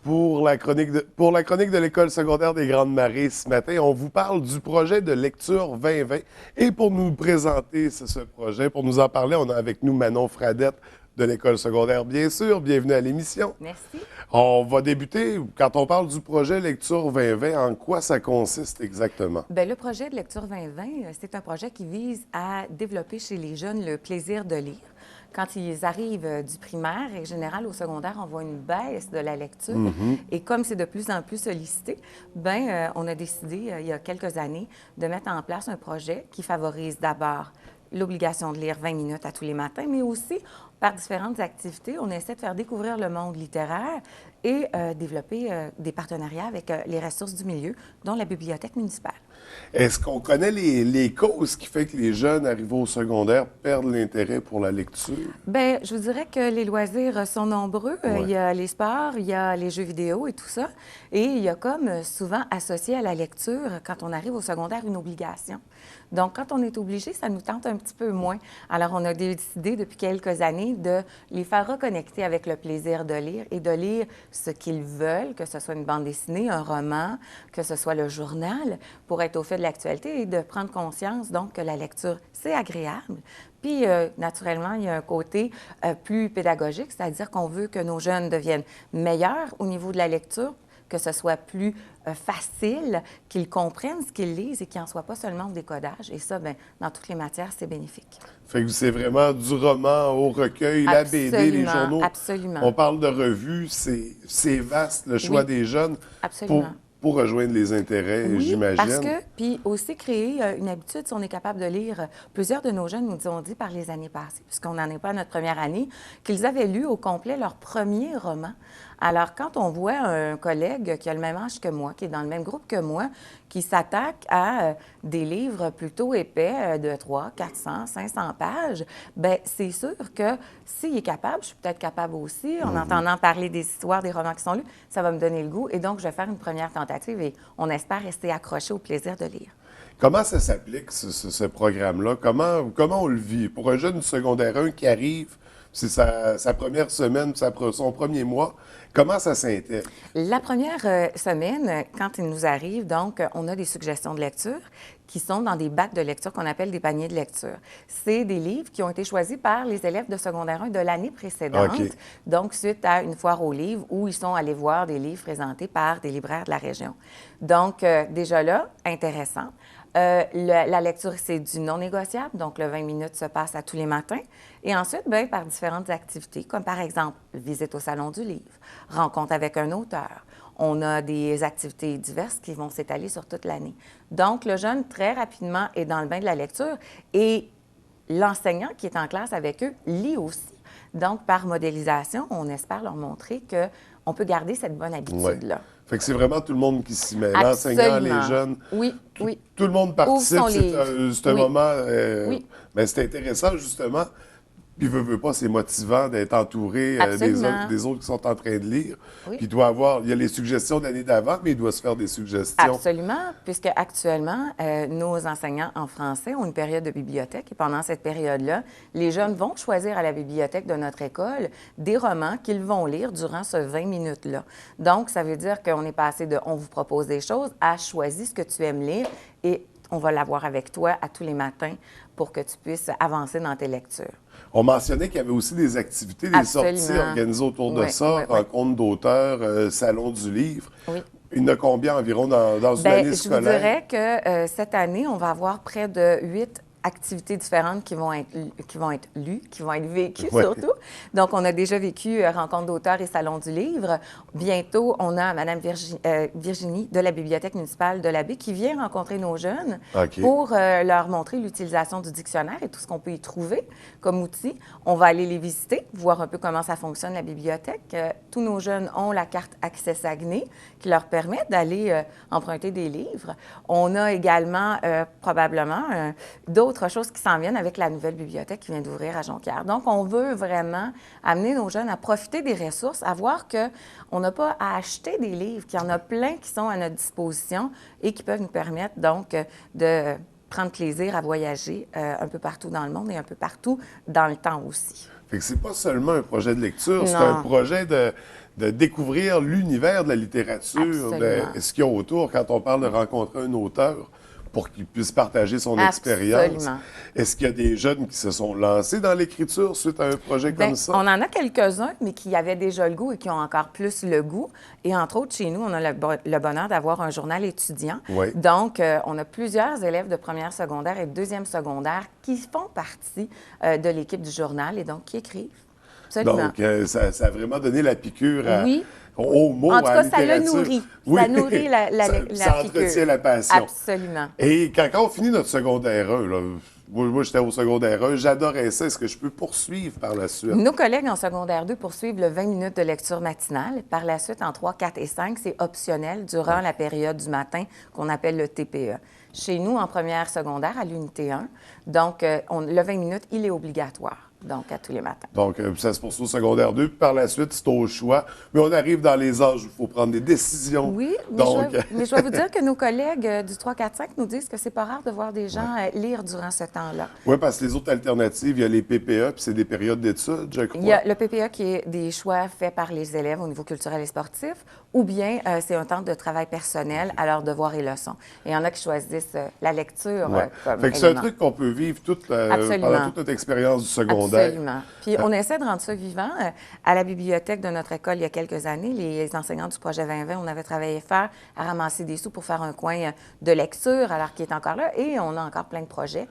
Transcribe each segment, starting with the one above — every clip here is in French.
pour la chronique de l'École secondaire des Grandes Marais ce matin. On vous parle du projet de lecture 2020. Et pour nous présenter ce projet, pour nous en parler, on a avec nous Manon Fradette de l'École secondaire, bien sûr. Bienvenue à l'émission. Merci. On va débuter, quand on parle du projet Lecture 2020, en quoi ça consiste exactement? Bien, le projet de Lecture 2020, c'est un projet qui vise à développer chez les jeunes le plaisir de lire. Quand ils arrivent du primaire et en général au secondaire, on voit une baisse de la lecture. Et comme c'est de plus en plus sollicité, bien, on a décidé, il y a quelques années, de mettre en place un projet qui favorise d'abord l'obligation de lire 20 minutes à tous les matins, mais aussi, par différentes activités, on essaie de faire découvrir le monde littéraire et développer des partenariats avec les ressources du milieu, dont la bibliothèque municipale. Est-ce qu'on connaît les causes qui font que les jeunes arrivés au secondaire perdent l'intérêt pour la lecture? Bien, je vous dirais que les loisirs sont nombreux. Ouais. Il y a les sports, il y a les jeux vidéo et tout ça. Et il y a comme souvent associé à la lecture, quand on arrive au secondaire, une obligation. Donc, quand on est obligé, ça nous tente un petit peu moins. Alors, on a décidé depuis quelques années de les faire reconnecter avec le plaisir de lire et de lire ce qu'ils veulent, que ce soit une bande dessinée, un roman, que ce soit le journal, pour être au fait de l'actualité et de prendre conscience, donc, que la lecture, c'est agréable. Puis, naturellement, il y a un côté plus pédagogique, c'est-à-dire qu'on veut que nos jeunes deviennent meilleurs au niveau de la lecture, que ce soit plus facile, qu'ils comprennent ce qu'ils lisent et qu'il n'en soit pas seulement au décodage. Et ça, bien, dans toutes les matières, c'est bénéfique. Fait que c'est vraiment du roman au recueil, la BD, les journaux. Absolument. On parle de revues, c'est vaste le choix Oui, des jeunes absolument. pour rejoindre les intérêts, Oui, j'imagine. parce que, puis aussi créer une habitude, si on est capable de lire, plusieurs de nos jeunes nous ont dit par les années passées, puisqu'on n'en est pas à notre première année, qu'ils avaient lu au complet leur premier roman. Alors, quand on voit un collègue qui a le même âge que moi, qui est dans le même groupe que moi, qui s'attaque à des livres plutôt épais de 300, 400, 500 pages, bien, c'est sûr que s'il est capable, je suis peut-être capable aussi, en entendant parler des histoires, des romans qui sont lus, ça va me donner le goût. Et donc, je vais faire une première tentative et on espère rester accroché au plaisir de lire. Comment ça s'applique, ce programme-là? Comment on le vit? Pour un jeune du secondaire 1 qui arrive, c'est sa première semaine, son premier mois, comment ça s'intègre? La première semaine, quand il nous arrive, donc, on a des suggestions de lecture qui sont dans des bacs de lecture qu'on appelle des paniers de lecture. C'est des livres qui ont été choisis par les élèves de secondaire 1 de l'année précédente, OK. donc suite à une foire aux livres où ils sont allés voir des livres présentés par des libraires de la région. Donc, déjà là, intéressant. La lecture, c'est du non négociable, donc le 20 minutes se passe à tous les matins. Et ensuite, bien, par différentes activités, comme par exemple visite au Salon du livre, rencontre avec un auteur. On a des activités diverses qui vont s'étaler sur toute l'année. Donc, le jeune, très rapidement, est dans le bain de la lecture et l'enseignant qui est en classe avec eux lit aussi. Donc, par modélisation, on espère leur montrer qu'on peut garder cette bonne habitude-là. Fait que c'est vraiment tout le monde qui s'y met. L'enseignant, les jeunes. Oui, oui. Tout le monde participe. C'est un Oui. moment. Oui. Mais c'est intéressant, justement. Puis, veut pas, c'est motivant d'être entouré Absolument. des autres qui sont en train de lire. Oui. Puis, il y a les suggestions de l'année d'avant, mais il doit se faire des suggestions. Absolument, puisque actuellement, nos enseignants en français ont une période de bibliothèque et pendant cette période-là, les jeunes vont choisir à la bibliothèque de notre école des romans qu'ils vont lire durant ce 20 minutes-là. Donc, ça veut dire qu'on est passé de « on vous propose des choses » à « choisis ce que tu aimes lire » et on va l'avoir avec toi à tous les matins pour que tu puisses avancer dans tes lectures. On mentionnait qu'il y avait aussi des activités, des Absolument. sorties organisées autour de ça, Oui. rencontres d'auteurs, salon du livre. Oui. Il y en a combien environ dans une Bien, année scolaire? je vous dirais que cette année, on va avoir près de 8 activités différentes qui vont être lues, qui vont être vécues surtout. Donc, on a déjà vécu rencontre d'auteurs et salon du livre. Bientôt, on a Mme Virginie de la Bibliothèque municipale de la Baie qui vient rencontrer nos jeunes pour leur montrer l'utilisation du dictionnaire et tout ce qu'on peut y trouver comme outil. On va aller les visiter, voir un peu comment ça fonctionne, la bibliothèque. Tous nos jeunes ont la carte Accès Saguenay qui leur permet d'aller emprunter des livres. On a également probablement d'autres choses qui s'en viennent avec la nouvelle bibliothèque qui vient d'ouvrir à Jonquière. Donc, on veut vraiment amener nos jeunes à profiter des ressources, à voir qu'on n'a pas à acheter des livres, qu'il y en a plein qui sont à notre disposition et qui peuvent nous permettre donc de prendre plaisir à voyager un peu partout dans le monde et un peu partout dans le temps aussi. Fait que c'est pas seulement un projet de lecture, c'est un Non. projet de découvrir l'univers de la littérature, Absolument. ce qu'il y a autour quand on parle de rencontrer un auteur pour qu'il puisse partager son expérience. Absolument. Est-ce qu'il y a des jeunes qui se sont lancés dans l'écriture suite à un projet Bien, comme ça? on en a quelques-uns, mais qui avaient déjà le goût et qui ont encore plus le goût. Et entre autres, chez nous, on a le bonheur d'avoir un journal étudiant. Oui. Donc, on a plusieurs élèves de première secondaire et de deuxième secondaire qui font partie de l'équipe du journal et donc qui écrivent. Absolument. Donc, ça a vraiment donné la piqûre Oui. au mot, En tout à cas, la ça le littérature. nourrit. Oui. Ça nourrit la Ça piqûre. entretient la passion. Absolument. Et quand on finit notre secondaire 1, là, moi j'étais au secondaire 1, j'adorais ça. Est-ce que je peux poursuivre par la suite? Nos collègues en secondaire 2 poursuivent le 20 minutes de lecture matinale. Par la suite, en 3, 4 et 5, c'est optionnel durant la période du matin qu'on appelle le TPE. Chez nous, en première secondaire, à l'unité 1, donc le 20 minutes, il est obligatoire, donc à tous les matins. Donc, ça se poursuit au secondaire 2, puis par la suite, c'est au choix. Mais on arrive dans les âges où il faut prendre des décisions. Oui, mais, Donc, mais je vais vous dire que nos collègues du 3, 4, 5 nous disent que c'est pas rare de voir des gens lire durant ce temps-là. oui, parce que les autres alternatives, il y a les PPE, puis c'est des périodes d'études, je crois. Il y a le PPA qui est des choix faits par les élèves au niveau culturel et sportif, ou bien c'est un temps de travail personnel à leurs devoirs et leçons. Et il y en a qui choisissent la lecture Ouais. comme Fait que c'est un élément. truc qu'on peut vivre Absolument. pendant toute notre expérience du secondaire. Absolument. Puis on essaie de rendre ça vivant. À la bibliothèque de notre école, il y a quelques années, les enseignants du projet 2020, on avait travaillé fort à ramasser des sous pour faire un coin de lecture, alors qu'il est encore là. Et on a encore plein de projets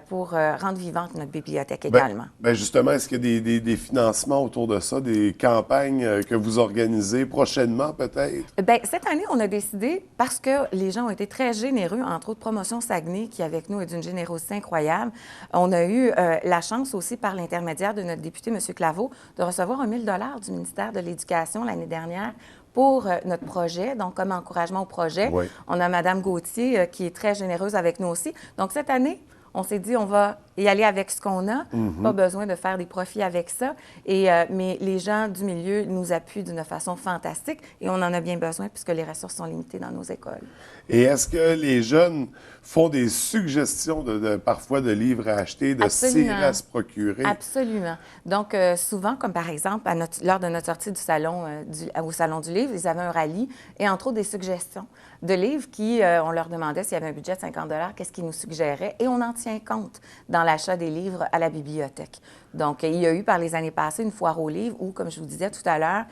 pour rendre vivante notre bibliothèque également. Ben justement, est-ce qu'il y a des financements autour de ça, des campagnes que vous organisez prochainement peut-être? Bien, cette année, on a décidé, parce que les gens ont été très généreux, entre autres Promotion Saguenay, qui avec nous est d'une générosité incroyable, on a eu la chance aussi, par l'intermédiaire de notre député, M. Claveau, de recevoir 1 000 $ du ministère de l'Éducation l'année dernière pour notre projet, donc comme encouragement au projet. Oui. On a Mme Gauthier qui est très généreuse avec nous aussi. Donc cette année, on s'est dit, on va y aller avec ce qu'on a. Pas besoin de faire des profits avec ça. Mais les gens du milieu nous appuient d'une façon fantastique et on en a bien besoin puisque les ressources sont limitées dans nos écoles. Et est-ce que les jeunes font des suggestions parfois de livres à acheter, de Absolument. séries à se procurer? Absolument. Donc, souvent, comme par exemple, lors de notre sortie du salon, au Salon du livre, ils avaient un rallye et entre autres des suggestions de livres qui, on leur demandait s'il y avait un budget de 50 $ qu'est-ce qu'ils nous suggéraient et on en tient compte dans l'achat des livres à la bibliothèque. Donc, il y a eu par les années passées une foire aux livres où, comme je vous disais tout à l'heure,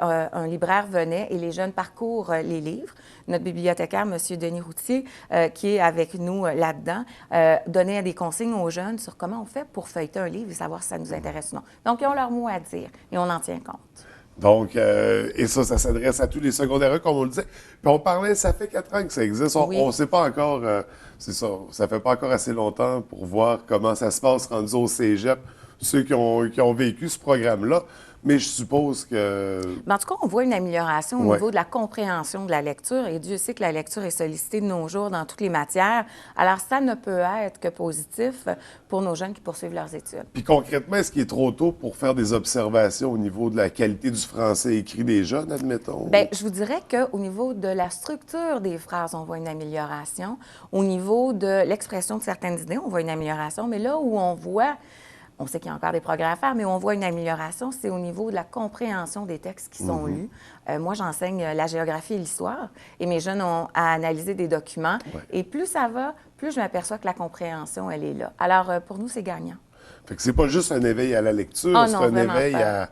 un libraire venait et les jeunes parcourent les livres. Notre bibliothécaire, M. Denis Routier, qui est avec nous là-dedans, donnait des consignes aux jeunes sur comment on fait pour feuilleter un livre et savoir si ça nous intéresse ou non. Donc, ils ont leur mot à dire et on en tient compte. Donc, et ça s'adresse à tous les secondaires, comme on le disait. Puis on parlait, ça fait 4 ans que ça existe. Oui. On ne sait pas encore, c'est ça fait pas encore assez longtemps pour voir comment ça se passe rendu au cégep, ceux qui ont vécu ce programme-là. Mais je suppose que... Mais en tout cas, on voit une amélioration au Ouais. niveau de la compréhension de la lecture. Et Dieu sait que la lecture est sollicitée de nos jours dans toutes les matières. Alors, ça ne peut être que positif pour nos jeunes qui poursuivent leurs études. Puis concrètement, est-ce qu'il est trop tôt pour faire des observations au niveau de la qualité du français écrit des jeunes, admettons? Bien, je vous dirais qu'au niveau de la structure des phrases, on voit une amélioration. Au niveau de l'expression de certaines idées, on voit une amélioration. Mais là où on voit... On sait qu'il y a encore des progrès à faire, mais on voit une amélioration, c'est au niveau de la compréhension des textes qui sont lus. Moi, j'enseigne la géographie et l'histoire, et mes jeunes ont à analyser des documents. Ouais. Et plus ça va, plus je m'aperçois que la compréhension, elle est là. Alors, pour nous, c'est gagnant. Fait que c'est pas juste un éveil à la lecture, Oh c'est non, un vraiment éveil pas.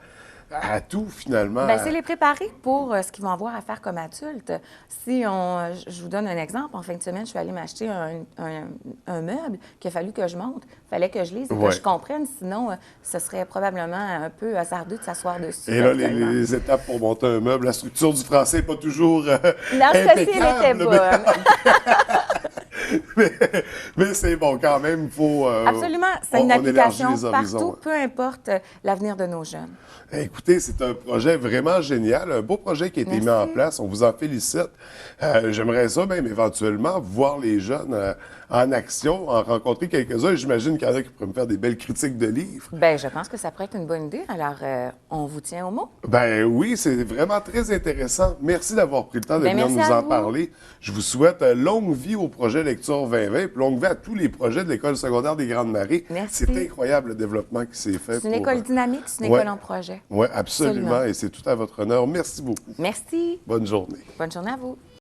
à tout, finalement. Bien, c'est les préparer pour ce qu'ils vont avoir à faire comme adultes. Je vous donne un exemple. En fin de semaine, je suis allée m'acheter un meuble qu'il a fallu que je monte. Il fallait que je lise et Ouais. que je comprenne. Sinon, ce serait probablement un peu hasardeux de s'asseoir dessus. Et là, actuellement. les étapes pour monter un meuble, la structure du français n'est pas toujours Dans ce cas-ci, elle était impeccable, bonne. mais c'est bon quand même, il faut... Absolument. C'est on une élargit application les horizons. partout, peu importe l'avenir de nos jeunes. Écoutez, c'est un projet vraiment génial, un beau projet qui a été mis en Merci. place. On vous en félicite. J'aimerais ça même éventuellement voir les jeunes en action, en rencontrer quelques-uns. J'imagine qu'il y en a qui pourraient me faire des belles critiques de livres. Bien, je pense que ça pourrait être une bonne idée. Alors, on vous tient au mot. Ben oui, c'est vraiment très intéressant. Merci d'avoir pris le temps de venir merci nous à en vous. parler. Je vous souhaite longue vie au projet Lecture 2020, puis longue vie à tous les projets de l'École secondaire des Grandes Marais. Merci. C'est incroyable le développement qui s'est fait. C'est une école dynamique, c'est une Ouais. école en projet. Oui, absolument. Et c'est tout à votre honneur. Merci beaucoup. Merci. Bonne journée. Bonne journée à vous.